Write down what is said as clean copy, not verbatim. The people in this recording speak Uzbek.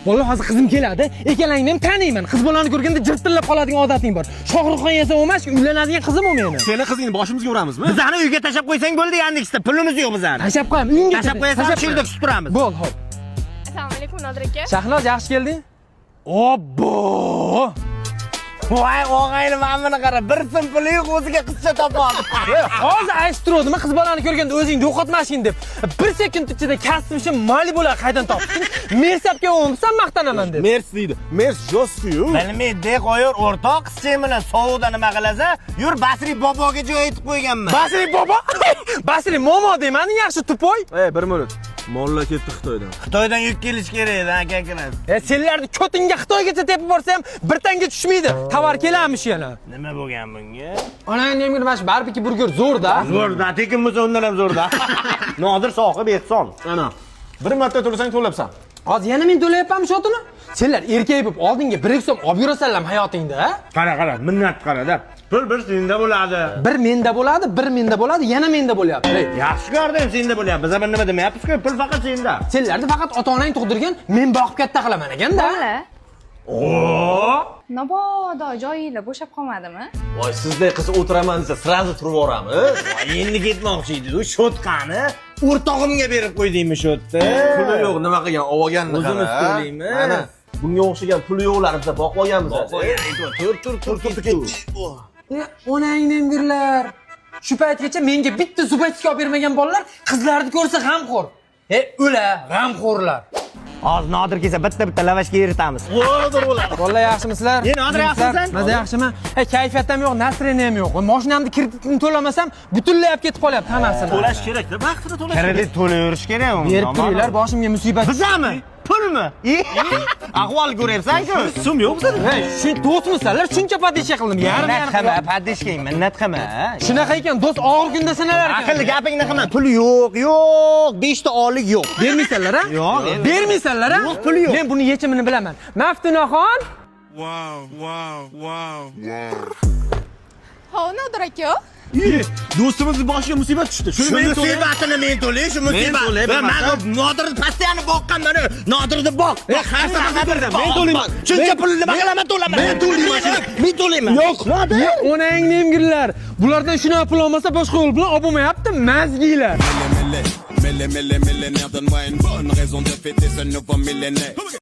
Vallahi hozir qizim keladi. Ekanlaringni ham taniyman. Qiz bolani ko'rganda jirtillab qoladigan odating bor. Shohruxxon yasam emas, uylanadigan qizim u meni. Seni qizingni boshimizga uramizmi? Bizani uyga tashab qo'ysang bo'ldi, yandikisda pulimiz yo'q bizani. Tashab qo'yam, uyingga Tashab qo'yasam shilda tutib turamiz. Bo'l, xo'p. Assalomu alaykum Nodir aka. Shahnoz, yaxshi kelding? Obbo! Voy, og'ayni mana buni qara, bir so'm puli yo'q o'ziga qizcha topoldi. Hozir ayttirdim, qiz bolani ko'rganda o'zingni yo'qotmashin deb. 1 sekund ichida kasbim Malibular qaydan topding? Mersabga o'msan maqtanaman deb. Mers deydi. Mers josku-yu. Bilmaydi, qo'yur o'rtoq qizcha bilan sovuqda nima qilasa, yur Basri boboga joy aytib qo'yganman. Basri bobo? Basri momo demani, yaxshi tupoy. Bir minut. Mollar ketdi Xitoydan. Xitoydan yuk kelish kerak, aka akamiz. Senlarni ko'tingga Xitoygacha tepib borsam, bir tanga tushmaydi. Tovar kelamish yana. Nima bo'lgan bunga? Onang nima mana shu barbeki burger zo'rda. Zo'rda, tekin bo'lsa undan ham zo'rda. Nodir sohib ehson. Ana. Bir marta to'lasang to'labsan. Hozir yana men to'layapmanmi shotini? Senlar erkak bo'lib oldinga 1 so'm olib yurasanlar hayotingda, ha? Qara, minnat qarada. Pul bir senda bo'ladi. Bir menda bo'ladi, bir menda bo'ladi, yana menda bo'lyapti. Yaxshi ko'rdim, senda bo'lyapti. Biz ham nima demayapmiz-ku, pul faqat senda. Senlarni faqat ota-onang tug'dirgan, men boqib katta qilaman ekanda. Bola. Oo! Mabodo joyinglar bo'shab qolmadimi? Voy, sizday qiz o'tiraman desa, srazu turib boramiz. Endi ketmoqchi edi. Shotqani o'rtog'imga berib qo'ydingmi shotni? Puli yo'q, nima qilgan? Olganni qara. O'zimiz to'laymiz. Mana bunga o'xshagan puli yo'qlar biza boqib olganmiz. Tur. Onang nemgirlar. Shu paytgacha menga bitta zubaytga olib bermagan bolalar qizlarni ko'rsa g'amxo'r. O'la, g'amxo'rlar. Hozir Nodir kelsa bitta lavashga eritamiz. Bo'ladi. Vallahi yaxshimisizlar? Nodir yaxshisan? Maza yaxshiman? Kayfiyatim yo'q, nasriyam yo'q. Mashinamni kreditini to'lamasam, butunlay olib ketib qolyapti hammasini. To'lash kerak-da, vaqtida to'lash kerak. Kredit to'layverish kerak. Berib turinglar, boshimga musibat. Bizami? Pulmi? Ahvol ko'ryapsan-ku. So'm yo'q bizda. Shu do'stmisanlar? Shuncha padishka qildim. Minnat qilma, padishka, minnat qilma. Shunaqa ekan, do'st og'ir kunda sinalar ekan. Aqlli gapingni qilma. Pul yo'q. 5 ta oylik yo'q. Bermaysanlar, ha? Yo'q. Bermaysanlar, ha? Yo'q, puli yo'q. Men buni yechimini bilaman. Maftunaxon. Ho, Nodir aka. Do'stimizni boshiga musibat tushdi. Shu musibatini men to'lay, shu musibat. Men Nodirni pastiyani boqqanman. Nodirni boq. Men to'layman. Shuncha pulni nima qilaman to'laman. Men to'layman. Men to'layman. Yo'q. Onang nemgirlar. Bulardan shunaqa pul olmasa boshqa yo'l bilan olib bo'lmayapti, mazgiylar. Millionnaire, donne-moi une bonne raison de fêter ce nouveau millénaire.